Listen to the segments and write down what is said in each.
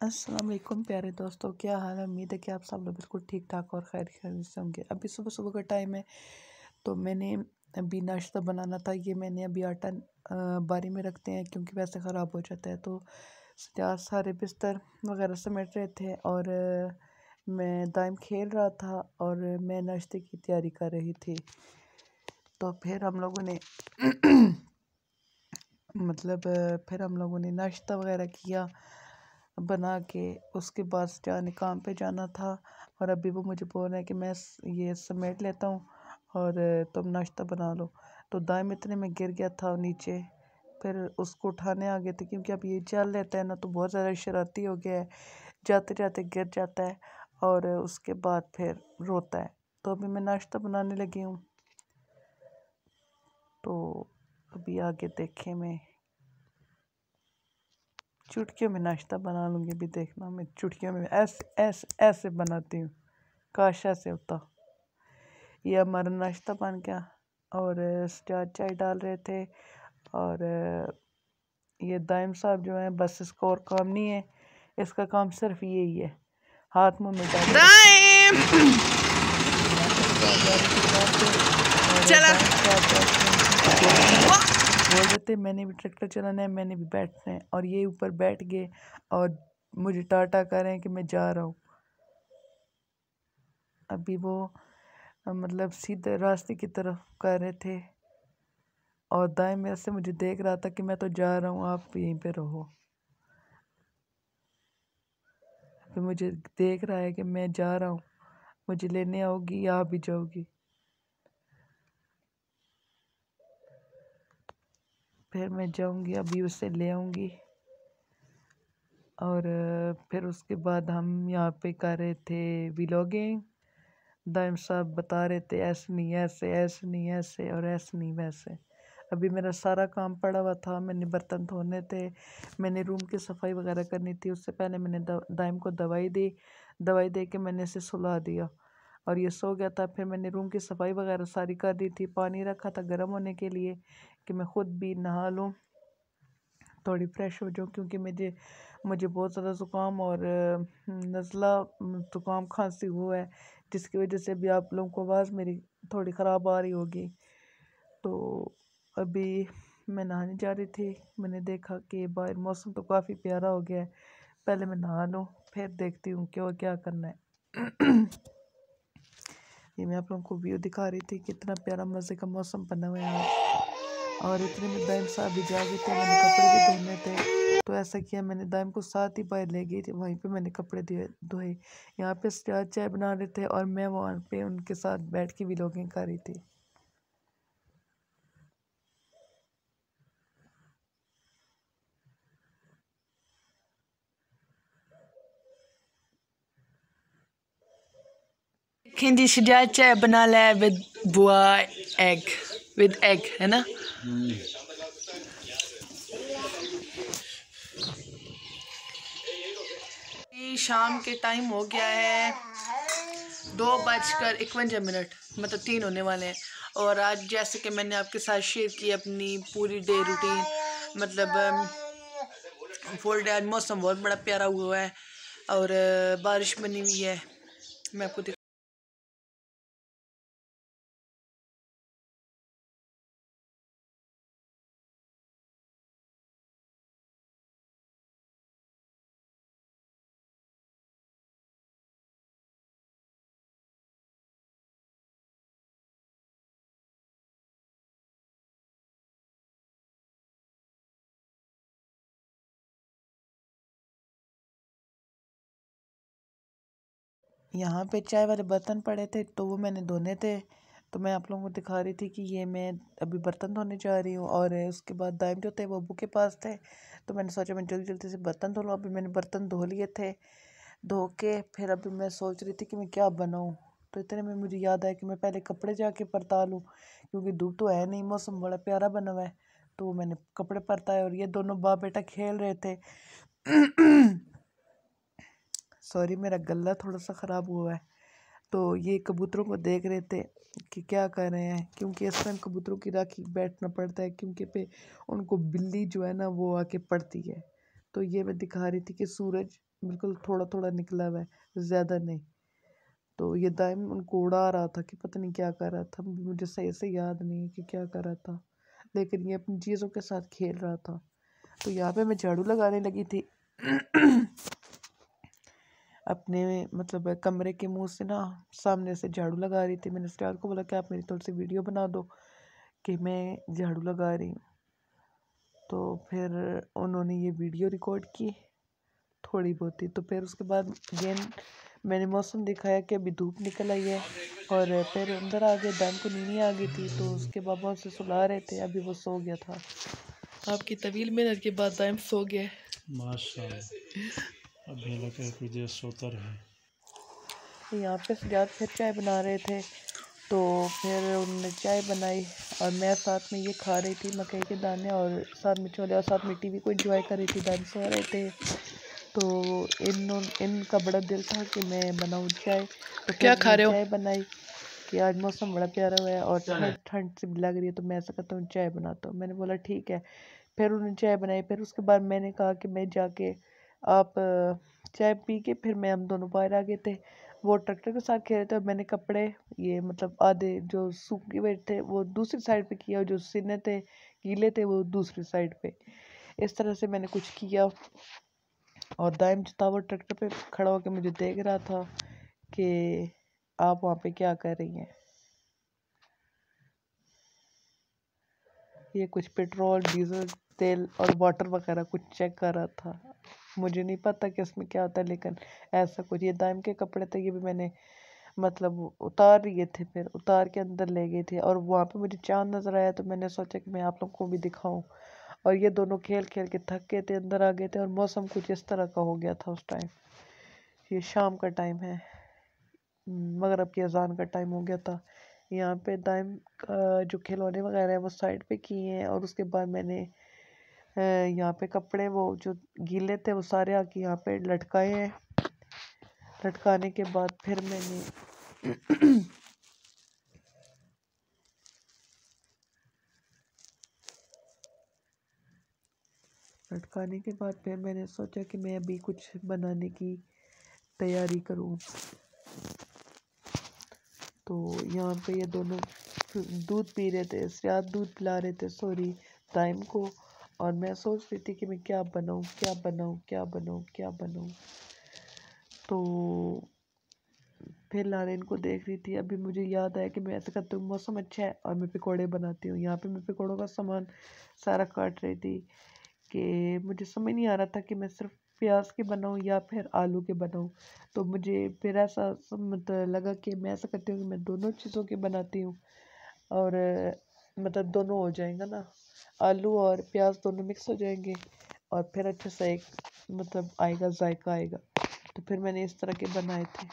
अस्सलाम वालेकुम प्यारे दोस्तों, क्या हाल है। उम्मीद है कि आप सब लोग बिल्कुल ठीक ठाक और खैर खैरियत से होंगे। अभी सुबह सुबह का टाइम है तो मैंने अभी नाश्ता बनाना था। ये मैंने अभी आटा बारी में रखते हैं क्योंकि वैसे ख़राब हो जाता है। तो सारे बिस्तर वगैरह समेट रहे थे और मैं दाइम खेल रहा था और मैं नाश्ते की तैयारी कर रही थी। तो फिर हम लोगों ने फिर हम लोगों ने नाश्ता वगैरह किया बना के। उसके बाद जाने काम पे जाना था और अभी वो मुझे बोल रहे हैं कि मैं ये समेट लेता हूँ और तुम नाश्ता बना लो। तो दाएं इतने में गिर गया था नीचे। फिर उसको उठाने आ गए थे क्योंकि अब ये चल लेता है ना तो बहुत ज़्यादा शरारती हो गया है। जाते जाते गिर जाता है और उसके बाद फिर रोता है। तो अभी मैं नाश्ता बनाने लगी हूँ। तो अभी आगे देखें, मैं चुटकियों में नाश्ता बना लूँगी। अभी देखना, मैं चुटकियों में ऐसे ऐसे ऐसे बनाती हूँ, काश ऐसे होता। ये हमारा नाश्ता बन गया और सजाद चाय डाल रहे थे और ये दाइम साहब जो हैं, बस इसका और काम नहीं है, इसका काम सिर्फ यही है, हाथ मुंह में डाल दाइम चला बोल रहे थे मैंने भी ट्रैक्टर चलाना है, मैंने भी बैठना है। और ये ऊपर बैठ गए और मुझे टाटा कर रहे हैं कि मैं जा रहा हूँ। अभी वो सीधे रास्ते की तरफ कर रहे थे और दाएं में से मुझे देख रहा था कि मैं तो जा रहा हूँ, आप यहीं पे रहो। फिर मुझे देख रहा है कि मैं जा रहा हूँ, मुझे लेने आओगी या आप भी जाओगी। फिर मैं जाऊँगी, अभी उसे ले आऊँगी और फिर उसके बाद हम यहाँ पे कर रहे थे व्लॉगिंग। दाइम साहब बता रहे थे ऐसे नहीं ऐसे, ऐसे नहीं ऐसे और ऐसे नहीं वैसे। अभी मेरा सारा काम पड़ा हुआ था, मैंने बर्तन धोने थे, मैंने रूम की सफाई वगैरह करनी थी। उससे पहले मैंने दाइम को दवाई दी, दवाई दे के मैंने इसे सुला दिया और ये सो गया था। फिर मैंने रूम की सफाई वगैरह सारी कर दी थी, पानी रखा था गर्म होने के लिए कि मैं ख़ुद भी नहा लूँ, थोड़ी फ्रेश हो जाऊँ, क्योंकि मुझे बहुत ज़्यादा ज़ुकाम और नज़ला ज़ुकाम खांसी हुआ है, जिसकी वजह से भी आप लोगों को आवाज़ मेरी थोड़ी ख़राब आ रही होगी। तो अभी मैं नहाने जा रही थी, मैंने देखा कि बाहर मौसम तो काफ़ी प्यारा हो गया है, पहले मैं नहा लूँ फिर देखती हूँ क्या करना है। ये मैं आप लोगों को व्यू दिखा रही थी, कितना प्यारा मज़े का मौसम बना हुआ है आज। और इतने में दाइम साहब भी जागे थे, मैंने कपड़े भी धोने थे तो ऐसा किया, मैंने दाइम को साथ ही बाहर ले गई थी, वहीं पे मैंने कपड़े धोए। यहाँ पे सजाद चाय बना रहे थे और मैं वहाँ पे उनके साथ बैठ के व्लॉगिंग कर रही थी। खिंजी सजाद चाय बना ले विद बुआ एग, विद एग है ना। शाम के टाइम हो गया है 2:51, मतलब 3 होने वाले हैं। और आज जैसे कि मैंने आपके साथ शेयर की अपनी पूरी डे रूटीन, फुल डे। आज मौसम बहुत बड़ा प्यारा हुआ है और बारिश बनी हुई है। मैं आपको यहाँ पे चाय वाले बर्तन पड़े थे तो वो मैंने धोने थे, तो मैं आप लोगों को दिखा रही थी कि ये मैं अभी बर्तन धोने जा रही हूँ। और उसके बाद दाइम जो थे वो अब्बू के पास थे, तो मैंने सोचा मैं जल्दी जल्दी से बर्तन धो लूँ। अभी मैंने बर्तन धो लिए थे, धो के फिर अभी मैं सोच रही थी कि मैं क्या बनाऊँ। तो इतने में मुझे याद आया कि मैं पहले कपड़े जाके परता लूँ, क्योंकि धूप तो है नहीं, मौसम बड़ा प्यारा बना हुआ है। तो मैंने कपड़े परताए और ये दोनों बाप बेटा खेल रहे थे। सॉरी, मेरा गला थोड़ा सा ख़राब हुआ है। तो ये कबूतरों को देख रहे थे कि क्या कर रहे हैं, क्योंकि इस टाइम कबूतरों की राखी बैठना पड़ता है, क्योंकि पे उनको बिल्ली जो है ना वो आके पड़ती है। तो ये मैं दिखा रही थी कि सूरज बिल्कुल थोड़ा थोड़ा निकला हुआ है, ज़्यादा नहीं। तो ये दाइम उनको उड़ा रहा था कि पता नहीं क्या कर रहा था, मुझे सही से याद नहीं है कि क्या कर रहा था, लेकिन ये अपनी चीज़ों के साथ खेल रहा था। तो यहाँ पे मैं झाड़ू लगाने लगी थी अपने मतलब कमरे के मुंह से ना, सामने से झाड़ू लगा रही थी। मैंने स्टार को बोला कि आप मेरी थोड़ी सी वीडियो बना दो कि मैं झाड़ू लगा रही हूँ। तो फिर उन्होंने ये वीडियो रिकॉर्ड की थोड़ी बहुत ही। तो फिर उसके बाद अगेन मैंने मौसम दिखाया कि अभी धूप निकल आई है, और फिर अंदर आ गए। दाम को नींद आ गई थी तो उसके बाबा उसे सुला रहे थे, अभी वो सो गया था। आपकी तवील मेहनत के बाद दाइम सो गया माशाल्लाह। अभी लगे कि सोता रहे। यहाँ पे सजाद फिर चाय बना रहे थे, तो फिर उन्होंने चाय बनाई और मैं साथ में ये खा रही थी मकई के दाने और साथ में छोले, और साथ में टीवी को एंजॉय कर रही थी। दाम सो रहे थे तो इनका बड़ा दिल था कि मैं बनाऊँ चाय। तो क्या खा रहे हो? चाय बनाई कि आज मौसम बड़ा प्यारा हुआ है और ठंड ठंड सी भी लग रही है, तो मैं ऐसा करता हूँ चाय बनाता हूँ। मैंने बोला ठीक है। फिर उन्होंने चाय बनाई। फिर उसके बाद मैंने कहा कि मैं जाके आप चाय पी के फिर हम दोनों बाहर आ गए थे। वो ट्रैक्टर के साथ खेल रहे थे और मैंने कपड़े ये मतलब आधे जो सूखे हुए थे वो दूसरी साइड पे किया और जो सीने थे गीले थे वो दूसरी साइड पे। इस तरह से मैंने कुछ किया। और दाइम जो था वो ट्रैक्टर पे खड़ा होकर मुझे देख रहा था कि आप वहाँ पे क्या कर रही हैं। ये कुछ पेट्रोल डीजल तेल और वाटर वगैरह कुछ चेक कर रहा था। मुझे नहीं पता कि इसमें क्या होता है, लेकिन ऐसा कुछ। ये दाइम के कपड़े थे, ये भी मैंने मतलब उतार लिए थे, फिर उतार के अंदर ले गए थे। और वहाँ पे मुझे चांद नज़र आया तो मैंने सोचा कि मैं आप लोगों को भी दिखाऊं। और ये दोनों खेल खेल के थक गए थे, अंदर आ गए थे और मौसम कुछ इस तरह का हो गया था उस टाइम। ये शाम का टाइम है, मगरिब की अजान का टाइम हो गया था। यहाँ पे दाइम जो खिलौने वगैरह है वो साइड पे किए हैं। और उसके बाद मैंने यहाँ पे कपड़े वो जो गीले थे वो सारे आके यहाँ पे लटकाए हैं। लटकाने के बाद फिर मैंने लटकाने के बाद फिर मैंने सोचा कि मैं अभी कुछ बनाने की तैयारी करूं। तो यहाँ पे ये दोनों दूध पी रहे थे, सियाद दूध पिला रहे थे सॉरी दाइम को। और मैं सोच रही थी कि मैं क्या बनाऊं क्या बनाऊं क्या बनाऊं क्या बनाऊं। तो फिर लारेन को देख रही थी। अभी मुझे याद आया कि मैं ऐसा करती हूँ, मौसम अच्छा है और मैं पकौड़े बनाती हूँ। यहाँ पे मैं पकौड़ों का सामान सारा काट रही थी कि मुझे समझ नहीं आ रहा था कि मैं सिर्फ प्याज के बनाऊँ या फिर आलू के बनाऊँ। तो मुझे फिर ऐसा मतलब लगा कि मैं ऐसा करती हूँ कि मैं दोनों चीज़ों के बनाती हूँ, और मतलब दोनों हो जाएगा ना, आलू और प्याज दोनों मिक्स हो जाएंगे और फिर अच्छे से एक मतलब आएगा, जायका आएगा। तो फिर मैंने इस तरह के बनाए थे।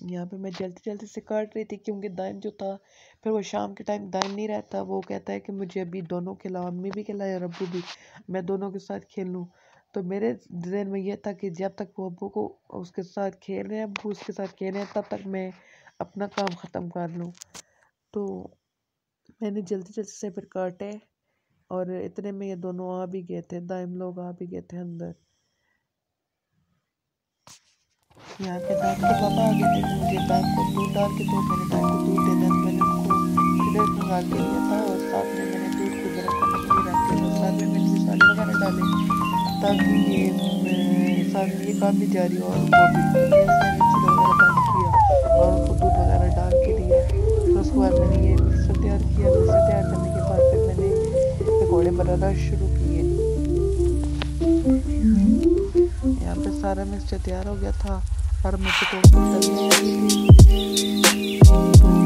यहाँ पे मैं जल्दी जल्दी से काट रही थी क्योंकि दाइन जो था फिर वो शाम के टाइम दाइन नहीं रहता, वो कहता है कि मुझे अभी दोनों खिलाओ, अम्मी भी खिलाए और अब्बू भी, मैं दोनों के साथ खेल लूँ। तो मेरे जहन में ये था कि जब तक वो अब्बू को उसके साथ खेल रहे हैं, अब्बू उसके साथ खेल रहे हैं, तब तक मैं अपना काम ख़त्म कर लूँ। तो मैंने जल्दी जल्दी से फिर काटे और इतने में ये दोनों आ भी गए थे, दाइम लोग आ भी गए थे अंदर। यहाँ पे दाइम के पापा आ गए थे तो मुझे दाइम को दूध डाल के दो, मैंने दाइम को दूध देना तो मैंने उनको फिल्टर निकाल के दिया था और साथ में मैंने दूध को गर्म करने के लिए रख दिया था। साथ में मैंने मसाले वगैरह डाले ताकि ये साथ में ये काम भी जारी हो। और वो भी फिर मैंने चूल्हा वगैरह बंद किया और उनको दूध वगैरह डाल के दिया। फिर उसके बाद मैंने ये मिक्सर तैयार किया। मिक्सर तैयार करने के बाद फिर मैंने पकौड़े बनाना शुरू किए। यहाँ पे सारा मिक्सचर तैयार हो गया था और मैं पकौड़े तलने लगी थी।